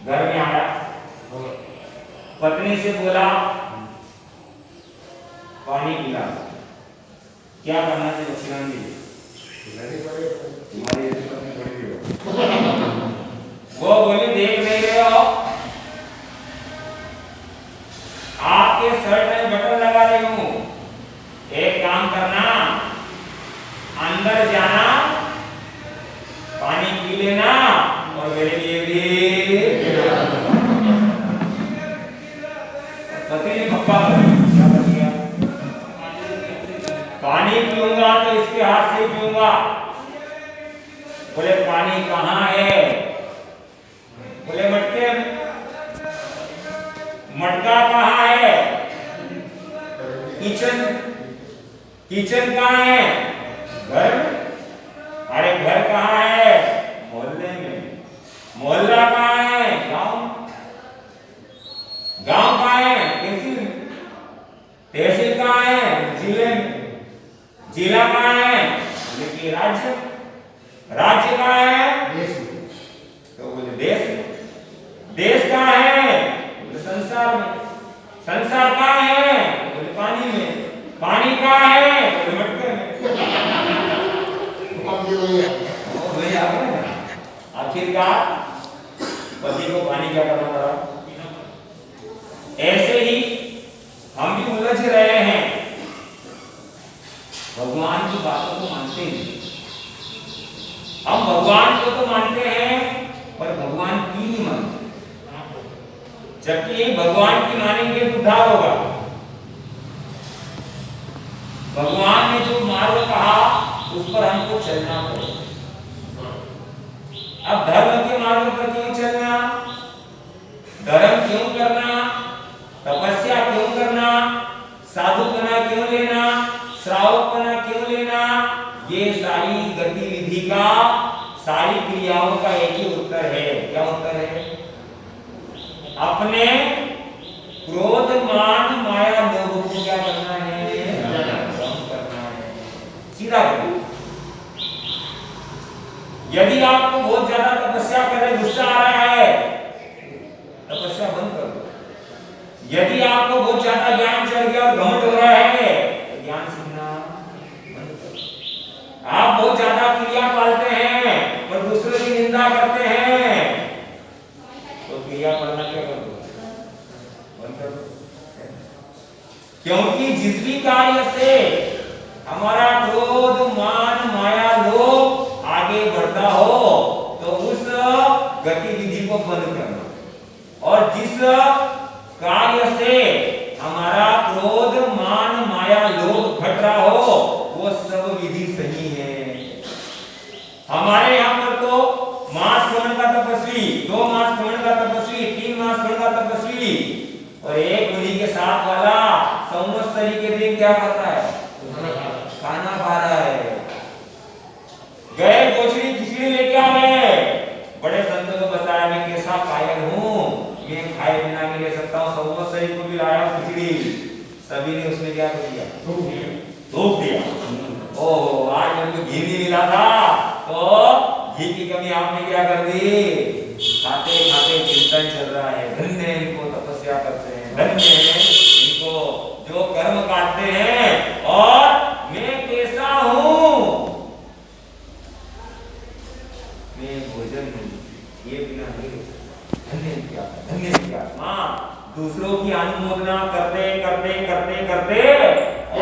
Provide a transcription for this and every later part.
घर में आया, पत्नी से बोला पानी पिला। क्या करना चाहिए लक्ष्मण जी? तुम्हारी पत्नी बड़ी हो, वो बोली देख नहीं रहे हो आपके शर्ट में बटन लगा रही हूं, एक काम करना अंदर जाना पानी पी लेना और मेरे लिए भी। पति ने पप्पा क्या कर दिया? पानी पीऊंगा तो इसके हाथ से पीऊंगा। बोले पानी कहाँ है? बोले मटके, मटका कहाँ है? किचन, किचन कहाँ है? घर। अरे घर कहाँ है? मोहल्ले में। मोहल्ला कहाँ है? गांव। गांव कहाँ है? तहसील में। तहसील कहाँ है? जिले में। जिला कहाँ है? लेकिन राज्य। राज्य कहाँ है? देश। तो बोले देश। देश कहाँ है? बोले संसार में। संसार कहाँ है? बोले पानी में। पानी कहाँ है? बोले मटके में। आखिरकार पति को पानी क्या करना पड़ा? ऐसे ही हम भी उलझ रहे हैं, भगवान की बातों को मानते नहीं। हम भगवान को तो मानते हैं पर भगवान की नहीं मानते, जबकि भगवान की मानेंगे तो उद्धार होगा। भगवान ने जो मार्ग कहा उस पर हमको चलना पड़ेगा। अब धर्म के मार्ग पर क्यों चलना? धर्म क्यों करना? तपस्या क्यों करना? साधुपना क्यों लेना? श्रावकपना क्यों लेना? ये सारी गतिविधि का, सारी क्रियाओं का एक ही उत्तर है। क्या उत्तर है? अपने क्रोध मान माया लोभ को क्या करना है? कम करना है। सीधा करो। यदि आपको बहुत ज्यादा तपस्या करे, गुस्सा आ रहा है, तपस्या बंद कर दो। यदि आपको बहुत ज्यादा ज्ञान चढ़ गया और घमंड हो रहा है, तो ज्ञान सीखना बंद कर दो। आप बहुत ज्यादा क्रिया पालते हैं और दूसरों की निंदा करते हैं, तो क्रिया पालना क्या कर दो? बंद कर दो। क्योंकि जिस भी कार्य से हमारा क्रोध मान माया लोभ आगे बढ़ता हो तो उस गतिविधि को बंद करना, और जिस कार्य से हमारा क्रोध मान माया लोभ घट रहा हो वो सब विधि सही है। हमारे यहाँ पर तो मास श्रवण का तपस्वी, 2 मास श्रवण का तपस्वी, 3 मास श्रवण का तपस्वी और एक मुनि के साथ वाला संवत्सरी के दिन क्या कर रहा है? खाना खा रहा है। गए गोचरी खिचड़ी लेके आ गए, बड़े संतों को बताया मैं कैसा कायल हूँ, मैं खाए बिना नहीं रह सकता हूँ। संवत्सरी को भी लाया खिचड़ी, सभी ने उसमें क्या कर दिया? धूप दिया। ओह आज हमको घी नहीं मिला था तो घी की कमी आपने क्या कर दी? खाते खाते चिंतन चल रहा है। धन्य इनको तपस्या करते हैं, धन्य है इनको जो कर्म काटते हैं। और मैं कैसा हूँ? मैं भोजन हूँ, ये बिना नहीं रह सकता। धन्य क्या, धन्य क्या। हाँ, दूसरों की अनुमोदना करते करते करते करते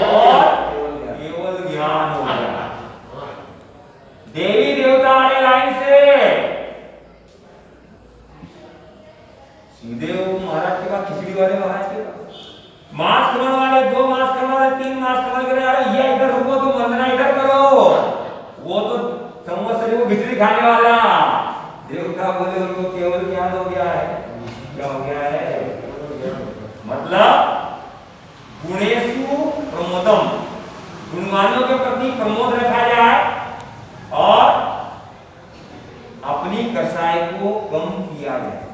और केवल ज्ञान हो गया। देवी देवता आए लाइन से, सीधे वो महाराज के पास, खिचड़ी वाले महाराज के पास। मास श्रवण वाले 2 मास श्रवण वाले 3 मास श्रवण करे, अरे ये इधर रुको, तुम वंदना इधर करो। वो तो संवत्सरी को खिचड़ी खाने वाला। देवता बोले उनको केवल ज्ञान हो गया है। क्या हो गया है? मतलब गुणेषु प्रमोदम, गुणवानों के प्रति प्रमोद रखा जाए और अपनी कसाई को कम किया जाए।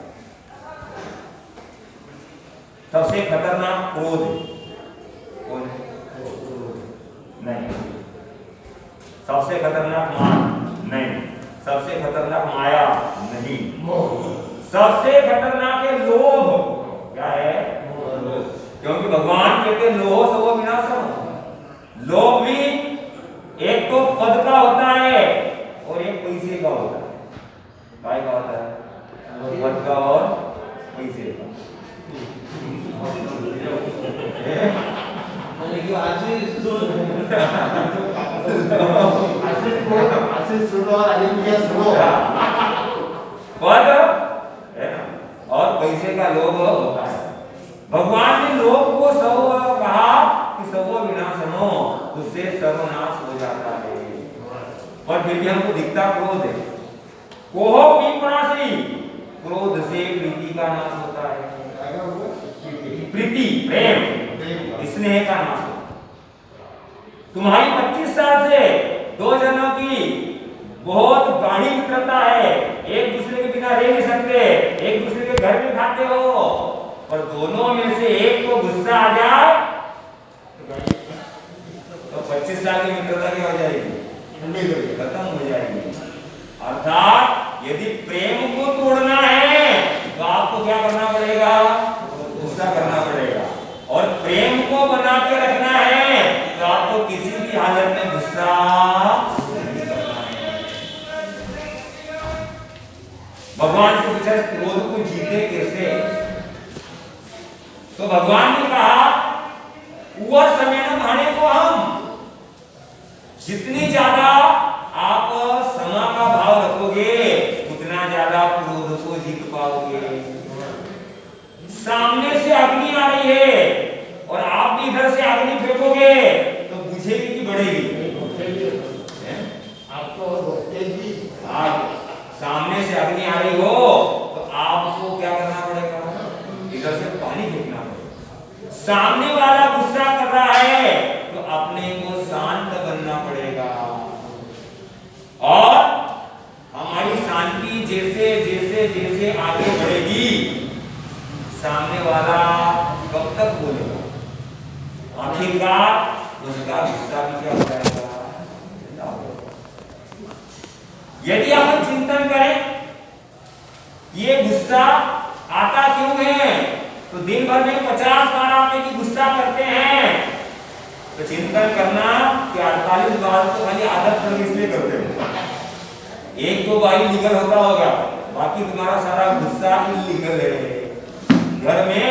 सबसे खतरनाक क्रोध कौन है? नहीं। सबसे खतरनाक मान नहीं। सबसे खतरनाक माया नहीं। सबसे खतरनाक है लोभ। क्या है? क्योंकि भगवान कहते हैं लोभ सर्व विनाशम। लोभ भी एक तो पद का होता है और एक पैसे का होता है। काय का होता है? पद का और पैसे का। पद है ना और पैसे का लोभ होता है। भगवान ने लोभ को सर्व कहा कि सर्व विनाशनो, उससे सर्वनाश हो जाता है। और फिर भी हमको दिखता क्रोध है। कोहो विपरासी, क्रोध से प्रीति का नाश होता है। प्रीति प्रेम स्नेह का नाश होता है। तुम्हारी 25 साल से दो जनों की बहुत गाढ़ी मित्रता है, एक दूसरे के बिना रह नहीं सकते, एक दूसरे के घर में खाते हो, और दोनों में से एक को गुस्सा आ जाए तो 25 साल की मित्रता क्या हो जाएगी? खत्म हो जाएगी। अर्थात यदि प्रेम को तोड़ना है तो आपको क्या करना पड़ेगा? गुस्सा करना पड़ेगा। और प्रेम को बना के रखना है तो आपको किसी भी हालत में गुस्सा नहीं करना है। भगवान से पूछा क्रोध को जीते कैसे? तो भगवान ने कहा वह समय न भाने को हम, जितनी ज्यादा आप समा का भाव रखोगे उतना ज्यादा क्रोध को जीत पाओगे। सामने से अग्नि आ रही है और आप भी इधर से अग्नि फेंकोगे तो बुझेगी कि बढ़ेगी? आपको सामने से अग्नि आ रही हो तो आपको क्या करना पड़ेगा? इधर से पानी फेंकना पड़ेगा। सामने वाला गुस्सा कर रहा है तो अपने को शांत बनना पड़ेगा। और हमारी शांति जैसे जैसे जैसे आगे बढ़ेगी, सामने वाला कब तक बोलेगा? आखिरकार उसका गुस्सा भी क्या हो जाएगा? यदि हम चिंतन करें ये गुस्सा आता क्यों है, तो दिन भर में 50 बार आप यदि गुस्सा करते हैं तो चिंतन करना कि 48 बार तो खाली आदत पड़ गई इसलिए करते हो। एक दो बार लीगल होता होगा, बाकी तुम्हारा सारा गुस्सा इलीगल है। घर में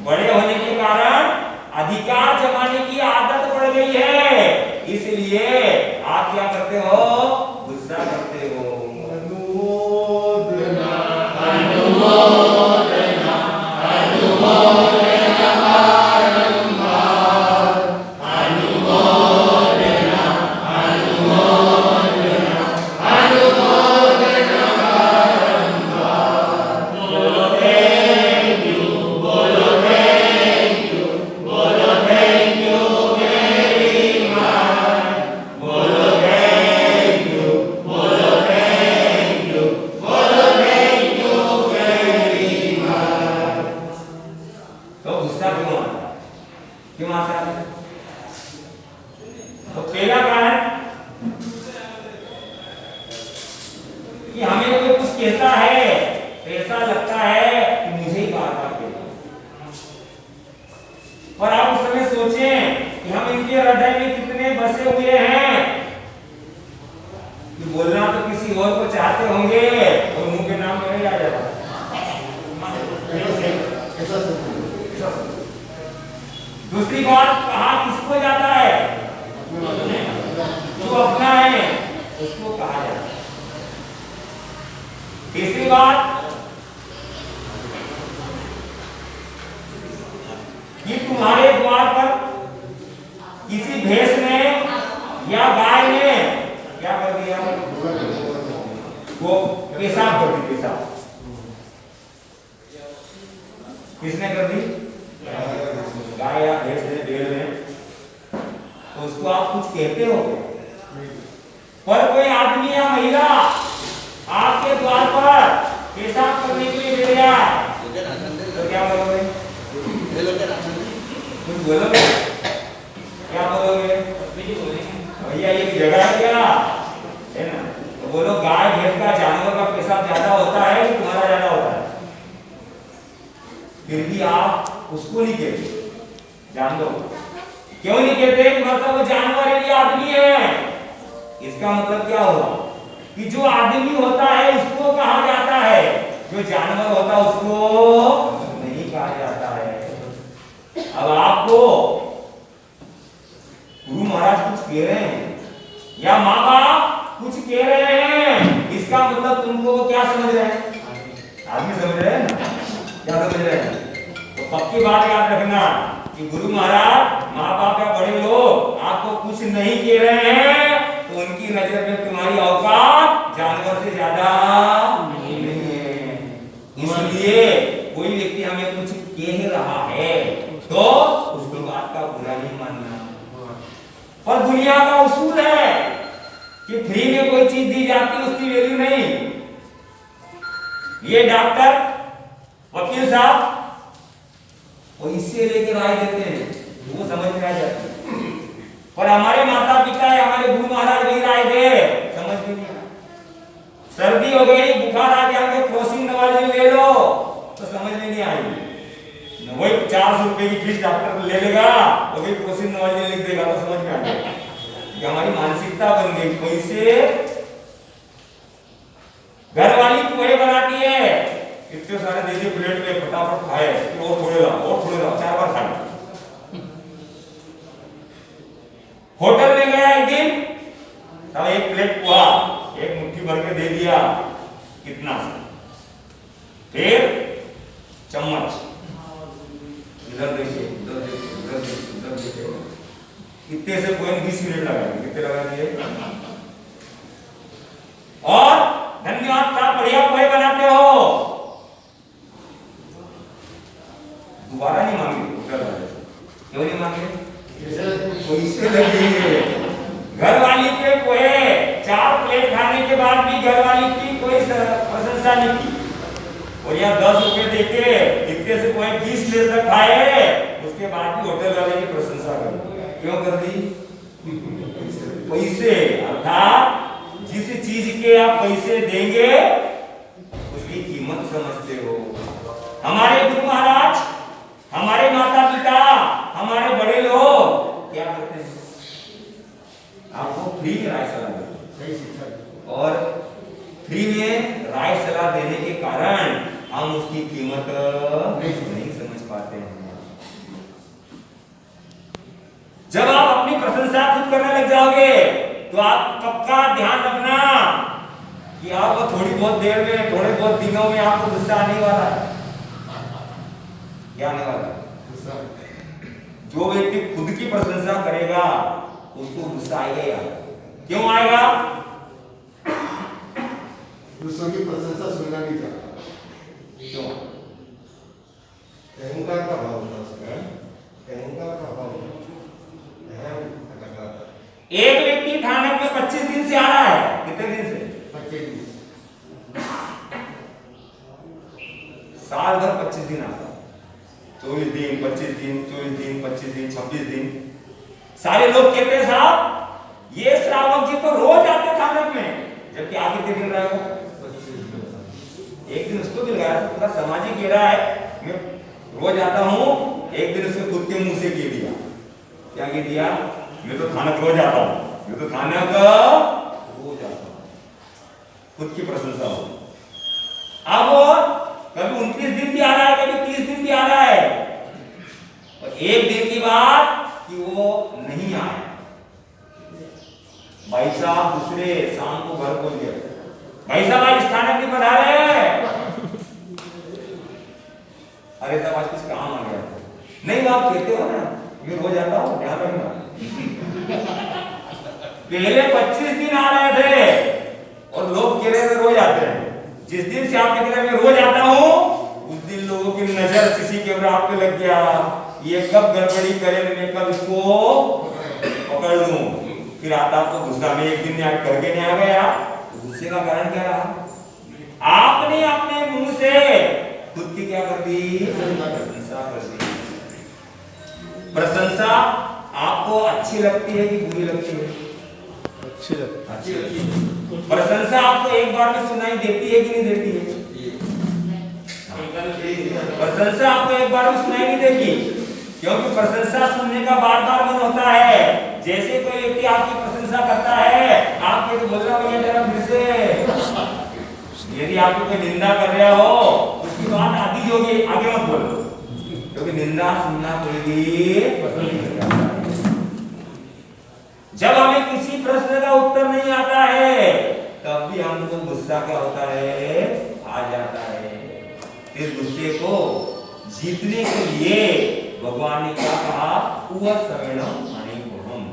बड़े होने के कारण अधिकार जमाने की आदत पड़ गई है, इसलिए आप क्या करते हो? गुस्सा करते हो। अनुमोदना अनुमोदना अनुमोदना बारंबार, अनुमोदना अनुमोदना अनुमोदना बारंबार। बोलो थैंक यू, बोलो थैंक यू, बोलो थैंक यू वेरी मच, बोलो थैंक यू, बोलो थैंक यू, बोलो थैंक यू वेरी मच। तो गुस्सा क्यों आता है? क्यों आता है? तो पहला कारण कि हमें कोई कुछ कहता है तो ऐसा लगता है कि मुझे ही बात कहता है। और आप उस समय सोचें कि हम इनके हृदय में कितने बसे हुए हैं कि बोलना तो किसी और को चाहते होंगे और मुंह के नाम मेरे आ जाता है। दूसरी बात, कहा किसको जाता है? जो अपना है उसको कहा जाता है। तीसरी बात कि तुम्हारे द्वार पर किसी भैंस ने या गाय ने क्या कर दिया? वो पेशाब कर दी। पेशाब किसने कर दी? गाय या भैंस ने, भेड़ ने। तो उसको आप कुछ कहते हो? पर कोई आदमी या महिला आपके द्वार पर पेशाब करने के लिए बैठ गया तो क्या बोलोगे? कुछ बोलोगे? क्या बोलोगे? भैया ये जगह है क्या? है ना? तो बोलो गाय भैंस का जानवर का पेशाब ज्यादा होता है कि तुम्हारा ज्यादा होता है? फिर भी आप उसको नहीं कहते, जान दो क्यों नहीं कहते? मतलब वो जानवर है या आदमी है? इसका मतलब क्या हुआ कि जो आदमी होता है उसको कहा जाता है, जो जानवर होता है उसको नहीं कहा जाता है। अब आपको गुरु महाराज कुछ कह रहे हैं या माँ बाप कुछ कह रहे हैं, इसका मतलब तुमको वो क्या समझ रहे हैं? आदमी समझ रहे हैं ना, क्या समझ रहे हैं? तो पक्की बात याद रखना कि गुरु महाराज, माँ बाप या बड़े लोग आपको कुछ नहीं कह रहे हैं तो उनकी नजर में तुम्हारी औकात जानवर से ज्यादा नहीं है। इसलिए कोई व्यक्ति हमें कुछ कह रहा है तो उसकी बात का बुरा नहीं मानना। और दुनिया का उसूल है कि फ्री में कोई चीज दी जाती है उसकी वैल्यू नहीं। ये डॉक्टर, वकील साहब पैसे लेकर राय देते हैं, वो समझ में आ जाती है, और हमारे माता पिता या हमारे गुरु महाराज वही राय दे, समझ में नहीं आता। सर्दी हो गई, बुखार आ गया, हमें क्रोसिन दवाई ले लो तो समझ में नहीं आएगी। वही 400 रुपए की फीस डॉक्टर ले लेगा और वही क्रोसिन दवाई लिख देगा तो समझ में आ जाएगा। ये हमारी मानसिकता बन गई। पैसे, घर वाली पोहे बनाती है, इतने सारे दे दिए प्लेट में, फटाफट खाए, और थोड़े ला 4 बार खाए। होटल में गया एक दिन, सब एक प्लेट पोहा एक मुट्ठी भर के दे दिया, कितना, फिर चम्मच इधर देखिए, उधर देखिए, उधर देखिए, उधर देखिए, इतने से कोई 20 मिनट लगा, कितने लगा दिए? और धन्यवाद साहब, बढ़िया पोहे बनाते हो, दोबारा नहीं मांगे होटल वाले। क्यों नहीं मांगे? पैसे लगेंगे। घरवाली के पोहे 4 प्लेट खाने के बाद भी घरवाली की कोई प्रशंसा नहीं की, और यहाँ 10 रुपए देके इतने से कोई 20 प्लेट तक खाए, उसके बाद भी होटल वाले की प्रशंसा कर। क्यों कर दी? पैसे, अर्थात जिस चीज के आप पैसे देंगे उसकी कीमत समझते हो। हमारे गुरु महाराज, हमारे माता पिता, हमारे बड़े लोग क्या करते हैं? आपको फ्री में राय सलाह देते हैं, और फ्री में राय सलाह देने के कारण हम उसकी कीमत नहीं समझ पाते हैं। जब आप अपनी प्रशंसा खुद करने लग जाओगे तो आप पक्का ध्यान रखना कि आपको थोड़ी बहुत देर में, थोड़े बहुत दिनों में आपको गुस्सा आने वाला है। क्या आने वाला है? गुस्सा। जो व्यक्ति खुद की प्रशंसा करेगा उसको गुस्सा आएगा यार। क्यों आएगा? दूसरों की प्रशंसा सुनना नहीं चाहता। क्यों? अहंकार का भाव होता है, अहंकार का भाव। एक व्यक्ति थानक में 25 दिन से आ रहा है। कितने दिन से? 25 दिन। साल भर 25 दिन आता है, 24 दिन, 25 दिन, 24 दिन, 25 दिन, 26 दिन। सारे लोग कहते हैं साहब ये श्रावक जी तो रोज आते थानक में, जबकि आप कितने दिन रहे हो? एक दिन उसको भी लगाया, पूरा समाज ही कह रहा है मैं रोज आता हूँ। एक दिन उसने खुद के मुंह से कह दिया, क्या कह दिया? मैं तो थानक रोज आता हूँ, मैं तो थानक रोज आता हूँ। खुद की प्रशंसा हो। अब कभी 29 दिन भी आ रहा है, कभी 30 दिन भी आ रहा है, और एक दिन की बात कि वो नहीं आया। भाई साहब दूसरे शाम को घर पहुंच गए, भाई साहब आज स्थानक नहीं बना रहे। अरे साहब आज कुछ काम आ गया। नहीं आप कहते हो ना मैं रोज आता हूँ, ध्यान रखना। पहले 25 दिन आ रहे थे और लोग कह रहे थे रोज आते हैं। जिस दिन से आप कह रहे मैं रोज आता हूँ, उस दिन लोगों की नजर सीसी कैमरा आप पे लग गया। ये कब गड़बड़ी करे, मैं कब इसको पकड़ लूं। फिर आता तो गुस्सा में एक दिन करके नहीं आ गया, तो गुस्से का कारण क्या रहा? आपने अपने मुंह से खुद की क्या कर दी? प्रशंसा कर दी। प्रशंसा आपको अच्छी लगती है कि बुरी लगती है? अच्छी लगती है। प्रशंसा आपको एक बार में सुनाई देती है कि नहीं देती है? प्रशंसा प्रशंसा आपको एक बार भी सुनाई नहीं देगी, क्योंकि प्रशंसा सुनने का बार बार मन होता है। जैसे कोई व्यक्ति आपकी प्रशंसा करता है, आप ये तो बोल रहा भैया जरा फिर से। यदि आपको कोई निंदा कर रहा हो, उसकी बात आधी जो होगी आगे मत बोलो, क्योंकि निंदा सुनना कोई भी पसंद नहीं करता। जब हमें किसी प्रश्न का उत्तर नहीं आता है, तब भी हमको गुस्सा क्या होता है, आ जाता है। इस गुस्से को जीतने के लिए भगवान ने क्या कहा, उपसर्गणम अनेकोहम,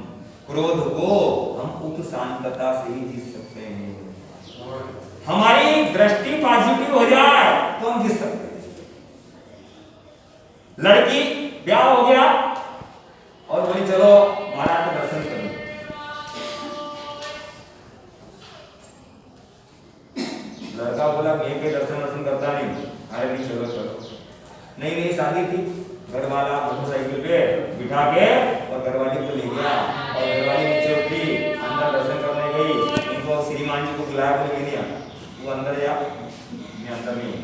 क्रोध को हम उपशांतता से ही जीत सकते हैं। हमारी दृष्टि पॉजिटिव हो जाए तो हम जीत सकते हैं। लड़की ब्याह हो गया और बोली चलो महाराज का दर्शन करो। लड़का बोला मैं के दर्शन करता नहीं, अरे नहीं चलो चलो। नहीं शादी थी, घर वाला मोटरसाइकिल पे बिठा के और घरवाली को ले गया और घरवाली नीचे उठी, अंदर दर्शन करने गई। उनको श्रीमान जी को बुलाया, बोले नहीं तू अंदर जा, मैं अंदर नहीं।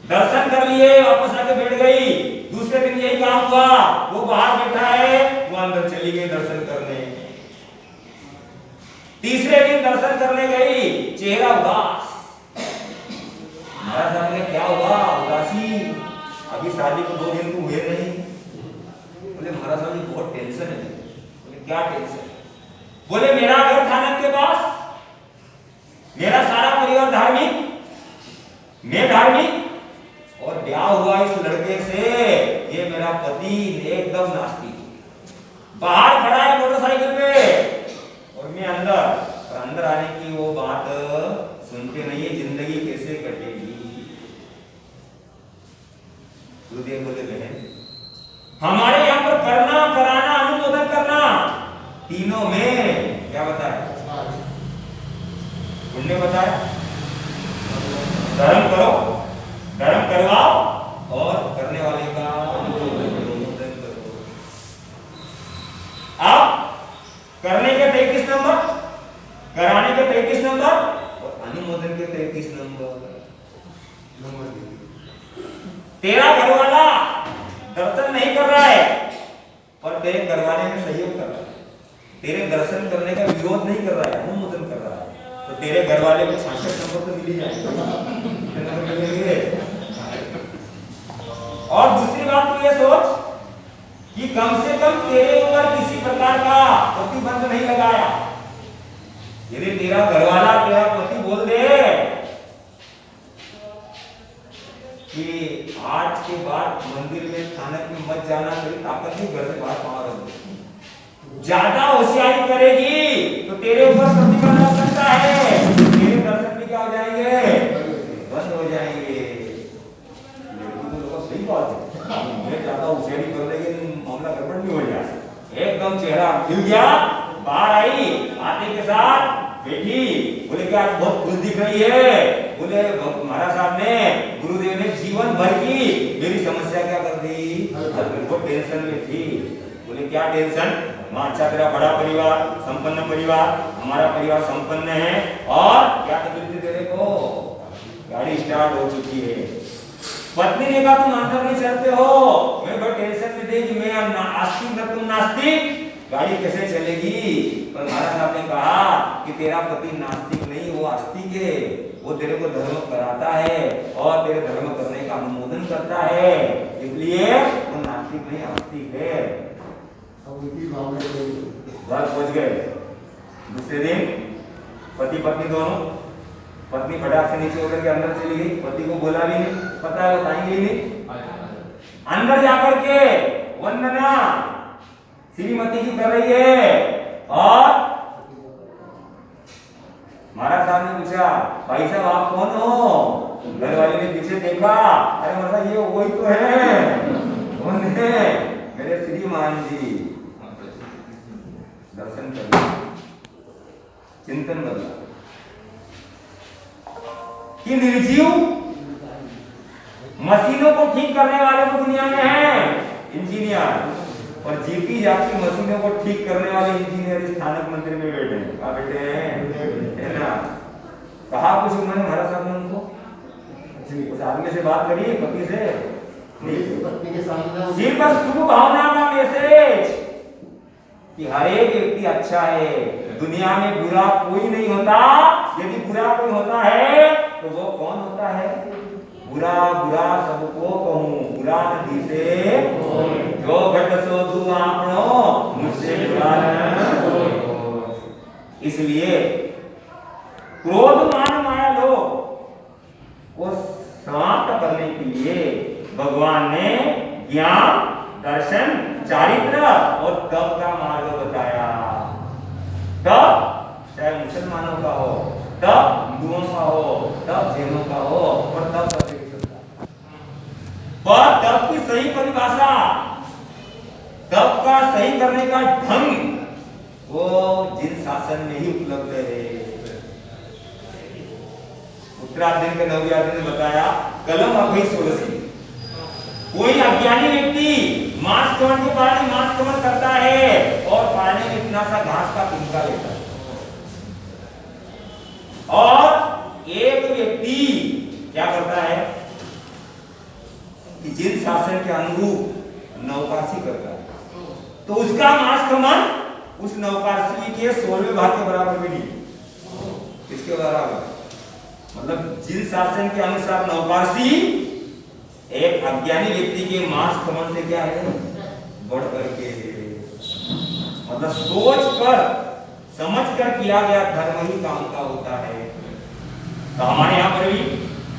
दर्शन कर लिए, वापस आके बैठ गई। दूसरे दिन यही काम हुआ, वो बाहर बैठा है, वो अंदर चली गई दर्शन करने। तीसरे दिन दर्शन करने गई, चेहरा उदास। महाराज साहब ने क्या हुआ, उदासी, अभी शादी को 2 दिन तो हुए नहीं। बोले महाराज साहब जी बहुत टेंशन है। बोले क्या टेंशन? बोले मेरा घर थानक के पास, मेरा सारा परिवार धार्मिक, मैं धार्मिक, और ब्याह हुआ इस लड़के से, ये मेरा पति एकदम नास्तिक। बाहर खड़ा है मोटरसाइकिल पे और मैं अंदर, और अंदर आने की वो बात सुनते नहीं है, जिंदगी कैसे कटेगी। गुरुदेव बोले बहन, हमारे यहाँ पर करना, कराना, अनुमोदन करना, तीनों में क्या बताया, पुण्य बताया। धर्म करो, धर्म करवाओ और करने वाले का अनुमोदन करो। अब करने के 33 नंबर, कराने के 33 नंबर और अनुमोदन के 33 नंबर। तेरा घरवाला दर्शन नहीं कर रहा है और तेरे घरवाले में सहयोग कर रहा है, तेरे दर्शन करने का विरोध नहीं कर रहा है, अनुमोदन कर रहा है, तो तेरे घरवाले को 66 नंबर तो मिल ही जाएंगे। और दूसरी बात तू ये सोच कि कम से कम तेरे ऊपर किसी प्रकार का प्रतिबंध नहीं लगाया। यदि तेरा घरवाला, तेरा पति बोल दे कि आज के बाद मंदिर में, थानक में मत जाना, तेरी ताकत नहीं, घर से बाहर बाहर रख दे, ज्यादा होशियारी करेगी तो तेरे ऊपर प्रतिबंध लग सकता है, तेरे दर्शन भी क्या हो जाएंगे, बंद हो जाएंगे। तो सही बात है, मैं ज्यादा होशियारी कर लेंगे मामला गड़बड़ नहीं हो जाए। एकदम चेहरा खिल गया, बाहर आई, आते के साथ बैठी, बोले क्या आज बहुत खुश दिख रही है। बोले महाराज साहब ने, गुरुदेव ने जीवन भर की मेरी समस्या क्या कर दी, बहुत टेंशन में थी। बोले क्या टेंशन? मां अच्छा तेरा बड़ा परिवार, संपन्न परिवार, हमारा परिवार संपन्न है, और क्या तकलीफ थी तेरे को? गाड़ी स्टार्ट हो चुकी है। पत्नी ने कहा तुम अंदर नहीं चलते हो, मैं बहुत टेंशन में थी कि मैं आस्तिक न तुम नास्तिक, गाड़ी कैसे चलेगी? पर महाराज साहब ने कहा कि तेरा पति नास्तिक नहीं, वो आस्तिक है, वो तेरे को धर्म कराता है और तेरे धर्म करने का अनुमोदन करता है, इसलिए वो नास्तिक नहीं आस्तिक है। घर पहुंच गए। दूसरे दिन पति पत्नी दोनों, पत्नी फटाक से नीचे उतर के अंदर चली गई, पति को बोला भी नहीं, पता है बताएंगे ही नहीं। अंदर जाकर के वंदना श्रीमती जी कर रही है और महाराज साहब ने पूछा भाई साहब आप कौन हो? घर वाले ने पीछे देखा, अरे महाराज ये वही तो है। कौन है? मेरे श्रीमान जी। दर्शन कर, चिंतन बदला कि निर्जीव मशीनों को ठीक करने वाले तो दुनिया में हैं इंजीनियर, और जीती जाती मशीनों को ठीक करने वाले इंजीनियर इस स्थानक मंदिर में बैठे हैं। कहाँ बैठे हैं? है ना? कहा कुछ उन्होंने महाराज साहब ने उनको, उस आदमी से बात करी पति से, पुलिस की पत्नी के सामने सिर्फ शुभ भावना का मैसेज कि हर एक व्यक्ति अच्छा है, दुनिया में बुरा कोई नहीं होता। यदि बुरा कोई होता है तो वो कौन होता है? बुरा बुरा सबको कहूँ, बुरा नदी से जो घट सो तू आपनो मुझसे बुरा न। इसलिए क्रोध मान माया लोभ को समाप्त करने के लिए भगवान ने ज्ञान, दर्शन, चारित्र और तप का मार्ग बताया। तप चाहे मुसलमानों का हो, तप हिंदुओं का हो, तप जैनों का हो, और तप करके चलता। पर तप की सही परिभाषा, तप का सही करने का ढंग वो जिन शासन में ही उपलब्ध है। उत्तराधीन के नवव्याधि ने बताया कलम अभय सोलसी। कोई अज्ञानी व्यक्ति मांस कमल के पानी मांस कमल करता है और पानी में इतना सा घास का तिनका लेता है, और एक व्यक्ति क्या करता है कि जिन शासन के अनुरूप नौकाशी करता है तो उसका मांस कमल उस नौकाशी के 16वें भाग के बराबर भी नहीं। किसके बराबर? मतलब जिन शासन के अनुसार नौकाशी एक अज्ञानी व्यक्ति के मांस कमल से क्या है बढ़ करके, मतलब सोच कर समझ कर किया गया धर्म ही काम का होता है। तो हमारे यहाँ पर भी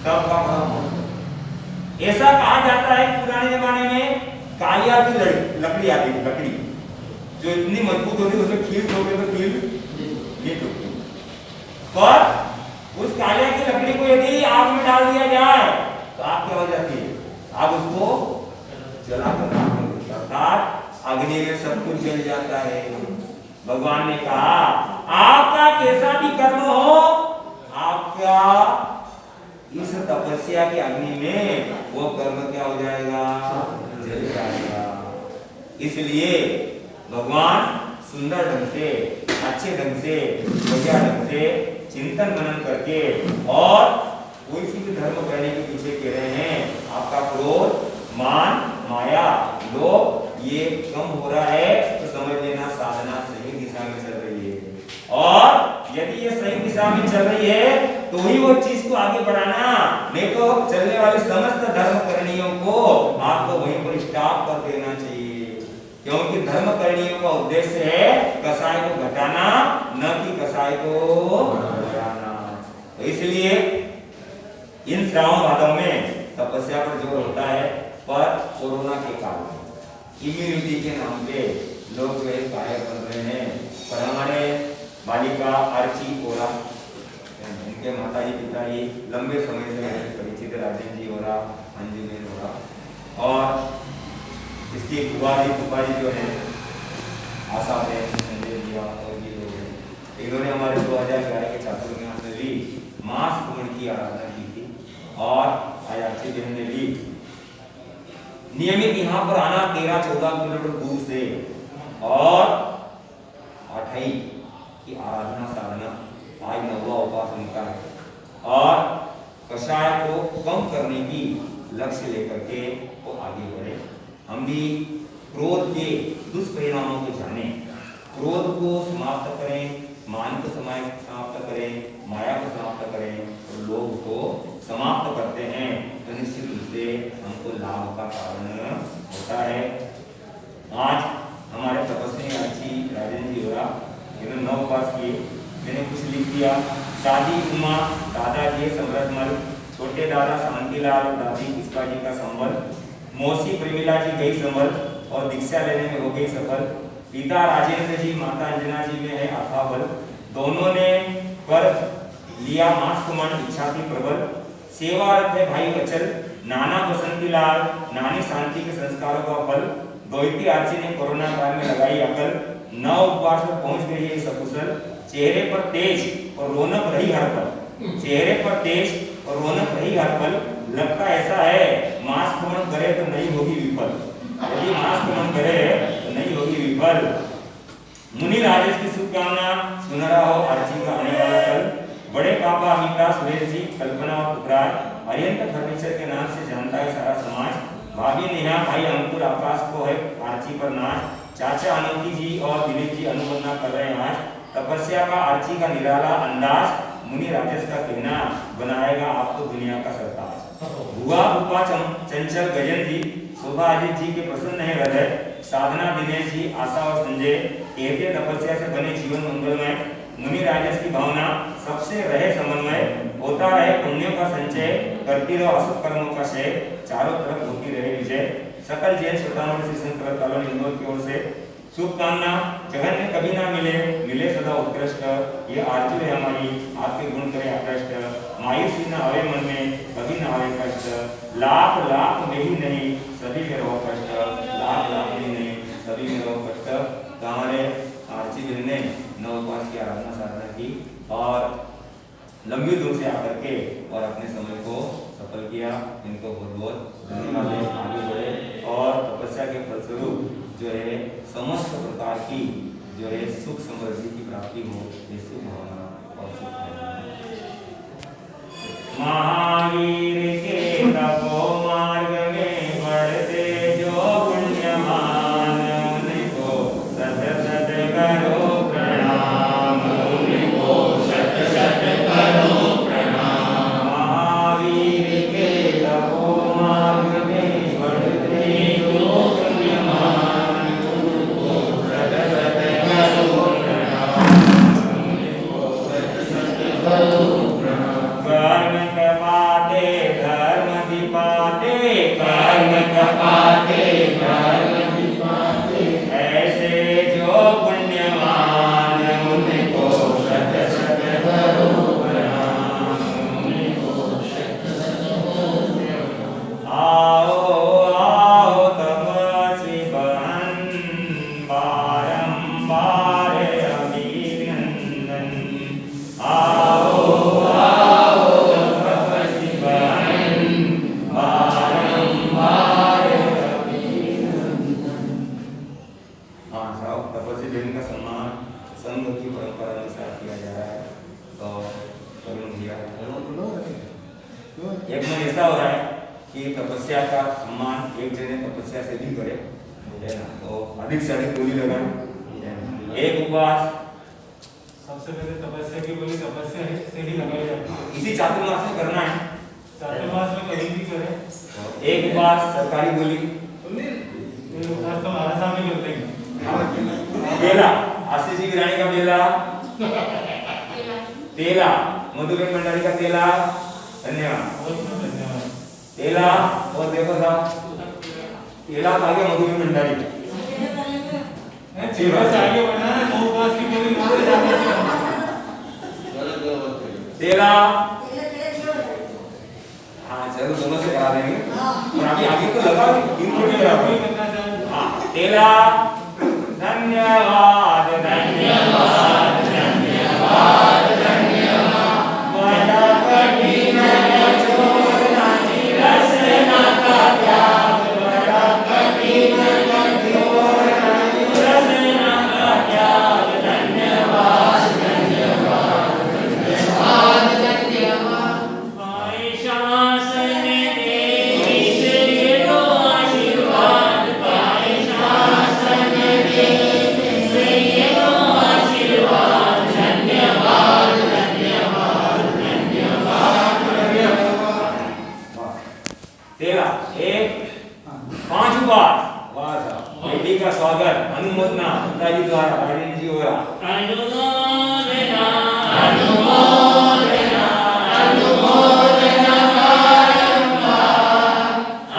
तब का काम ऐसा कहा जाता है पुराने जमाने में कालिया की लकड़ी आती थी, लकड़ी जो इतनी मजबूत होती है उसमें खील ठोके तो खील नहीं ठोकती, पर उस कालिया की लकड़ी को यदि आग में डाल दिया जाए तो आग क्या हो जाती है? आग उसको जला कर अर्थात अग्नि में सब कुछ जल जाता है। भगवान ने कहा आपका कैसा भी कर्म हो, आपका इस तपस्या की अग्नि में वो कर्म क्या हो जाएगा? जल जाएगा। इसलिए भगवान सुंदर ढंग से, अच्छे ढंग से, बढ़िया ढंग से चिंतन मनन करके और कोई सी भी धर्म करने के पीछे कह रहे हैं आपका क्रोध, मान, माया, लोभ ये कम हो रहा है तो समझ लेना साधना सही दिशा में चल रही है। और यदि ये सही दिशा में चल रही है तो ही वो चीज को आगे बढ़ाना, नहीं तो चलने वाले समस्त धर्म करणियों को आपको वहीं पर स्टॉप कर देना चाहिए, क्योंकि धर्म करणियों का उद्देश्य है कसाय को घटाना, न कि कसाय को बढ़ाना। तो इसलिए इन श्रावण भादों में तपस्या पर जोर होता है, पर कोरोना के कारण इम्यूनिटी के नाम पे लोग जो है कायर बन रहे हैं। पर हमारे बालिका आर्ची ओरा, इनके माता जी पिता जी लंबे समय से परिचित राजेंद्र जी ओरा, अंजुमेन ओरा, और इसकी फुफा जी जो है आशा है संजय जी और ये लोग हैं, इन्होंने हमारे 2011 के छात्रों के यहाँ में भी मास पूर्ण की आराधना की थी। और आयाची बहन ने भी नियमित यहाँ पर आना 13-14 किलोमीटर दूर से और 8 की आराधना साधना आज 9वां उपवास उनका है, और कषाय को कम करने की लक्ष्य लेकर के वो आगे बढ़े। हम भी क्रोध के दुष्परिणामों को जाने, क्रोध को समाप्त करें, मान को समाप्त करें, माया को समाप्त करें और लोभ को समाप्त करते हैं तो निश्चित रूप से हमको लाभ का कारण होता है। आज हमारे तपस्वी आची राजेंद्र जी होरा इन्होंने 9 पास किए, मैंने कुछ लिख दिया। दादी उमा, दादाजी समृद्धमल, छोटे दादा शांतिलाल, दादी पुष्पा जी का संबल, मौसी प्रेमिला जी गई संबल और दीक्षा लेने में हो गई सफल। पिता राजेंद्र जी, माता अंजना जी में है अथाह बल, दोनों ने कर लिया मास कुमार इच्छा थी प्रबल। सेवारत है भाई बचल, नाना बसंतीलाल, नानी शांति के संस्कारों का फल। द्वैती आर्ची ने कोरोना काल में लगाई अकल, 9 उपवास पर पहुंच गई है सकुशल। चेहरे पर तेज और रौनक रही हर पल, चेहरे पर तेज और रौनक रही हर पल। लगता ऐसा है मास कुमार करे तो नहीं होगी विफल, यदि मास कुमार करे तो नहीं होगी विफल। मुनि राजेश की शुभकामना सुन रहा हो आर्ची का आने वाला कल। बड़े पापा अमिता सुरेश जी, कल्पना और पुकार, अरियंत फर्नीचर के नाम से जानता है सारा समाज। भाभी नेहा, भाई अंकुर, आकाश को है आरची पर नाच। चाचा अनोखी जी और दिलीप जी अनुमोदना कर रहे हैं आज। तपस्या का आरची का निराला अंदाज, मुनि राजेश का कहना बनाएगा आपको दुनिया का सरताज। बुआ उपा चंचल गजन जी, शोभा अजीत जी के प्रसन्न है हृदय। साधना दिनेश जी, आशा और संजय कहते तपस्या से बने जीवन मंगलमय। मुनि राजेश की भावना सबसे रहे समन्वय, होता रहे पुण्यों का संचय, करती रहो अशुभ कर्मों का क्षय, चारों तरफ होती रहे विजय। सकल जैन श्रोताओं से संकल्प कॉलोनी इंदौर की ओर से शुभकामना। जगन में कभी ना मिले, मिले सदा उत्कृष्ट, ये आरती है हमारी, आपके गुण करे आकृष्ट। मायूसी न आवे मन में, कभी ना आवे कष्ट, लाख लाख में ही नहीं सभी में रहो कष्ट, लाख लाख में नहीं सभी में रहो कष्ट। तो हमारे आरती बहन ने नौ उपवास की आराधना साधना की और लंबी दूर से आकर के और अपने समय को सफल किया। इनको बहुत बहुत धन्यवाद है। आगे बढ़े और तपस्या के फलस्वरूप जो है समस्त प्रकार की जो है सुख समृद्धि की प्राप्ति हो, ऐसी भावना और सुख है। महावीर के तपो मार्ग में बढ़ते जो पुण्यवान, उनको सत सत करो प्रणाम, उनको सत सत करो प्रणाम। महावीर के तपो मार्ग में बढ़ते जो पुण्यवान, उनको सत सत करो प्रणाम, उनको सत सत करो प्रणाम। कर्म कपाते धर्म दिपाते, कर्म कपाते धर्म दिपाते, ऐसे जो पुण्यवान, उनको सत सत करो प्रणाम, उनको सत सत करो प्रणाम। आओ आओ तपस्वी बहन, बारंबार अभिनंदन। आओ आओ तपस्वी बहन, बारंबार अभिनंदन। हाँ साहब, तपस्वी बहन का सम्मान संघ की परंपरा अनुसार किया जा रहा है। तो करुण भैया, एक मन ऐसा हो रहा है कि तपस्या का सम्मान एक जने तपस्या से भी करे, है ना, तो अधिक से अधिक बोली लगाए। एक उपवास सबसे पहले तपस्या की बोली तपस्या से ही लगाई जाती है। इसी चातुर्मास में करना है। चातुर्मास में कभी भी करें। एक उपवास सरकारी बोली, ये उपवास तो हमारे सामने करते हैं। बेला, आशीष जी की रानी का बेला, तेला, मधुबन भंडारी का तेला, धन्यवाद। बहुत बहुत धन्यवाद। तेला और देखो साहब, तेला आ गया मधुबन भंडारी। चीज़ आगे बढ़ना है, नौ उपवास की बोली नौ से जाने चाहिए। तेला, हाँ चलो दोनों से करा देंगे, और अभी आगे तो लगा इनको भी करा देंगे। हाँ तेला, धन्यवाद धन्यवाद धन्यवाद धन्यवाद। बड़ा कठिन छोड़ना निरस न का त्याग, बड़ा कठिन छोड़ना निरस न का त्याग। धन्यवाद धन्यवाद धन्यवाद धन्यवाद। पाए शासन देश ये तो आशीर्वाद, पाए शासन देश ये तो आशीर्वाद। धन्यवाद धन्यवाद धन्यवाद धन्यवाद। तेरा एक पांच बार वाह साहब, बेटी का स्वागत अनुमोदना पिताजी द्वारा राजेंद्र जी हो रहा। अनुमोदना अनुमोदना अनुमोदना बारंबार,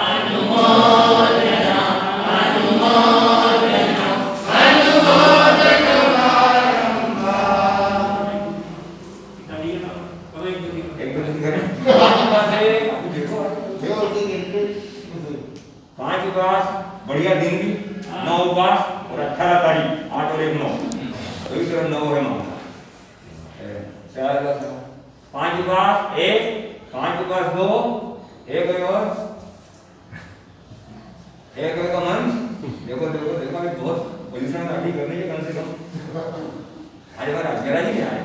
अनुमोदना अनुमोदना अनुमोदना बारंबार। एक दो दिन करें। देखो पांच उपवास, बढ़िया दिन भी, नौ उपवास और 18 तारीख 8 और 1 9, तो इस तरह 9 है मामला। चलो पांच उपवास एक, पांच उपवास दो, एक है और एक है का मन। देखो देखो देखो, अभी बहुत पोजीशन में अभी करनी है कम से कम। अरे बार मेरा ही क्या है,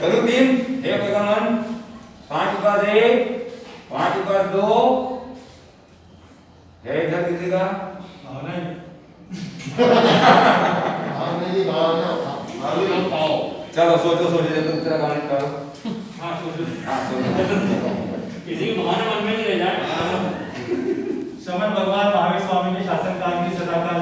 करो तीन, एक है का मन, पांच उपवास एक, 5 पर 2 है इधर किसी का? भावना ही हाँ नहीं भावना भावना हम पाओ चलो सोचो सोचो दूसरा गणित करो। हाँ सोचो हाँ सोचो। किसी को भावना मन में नहीं रह जाए। श्रमण भगवान महावीर स्वामी के शासन काल की सदा काल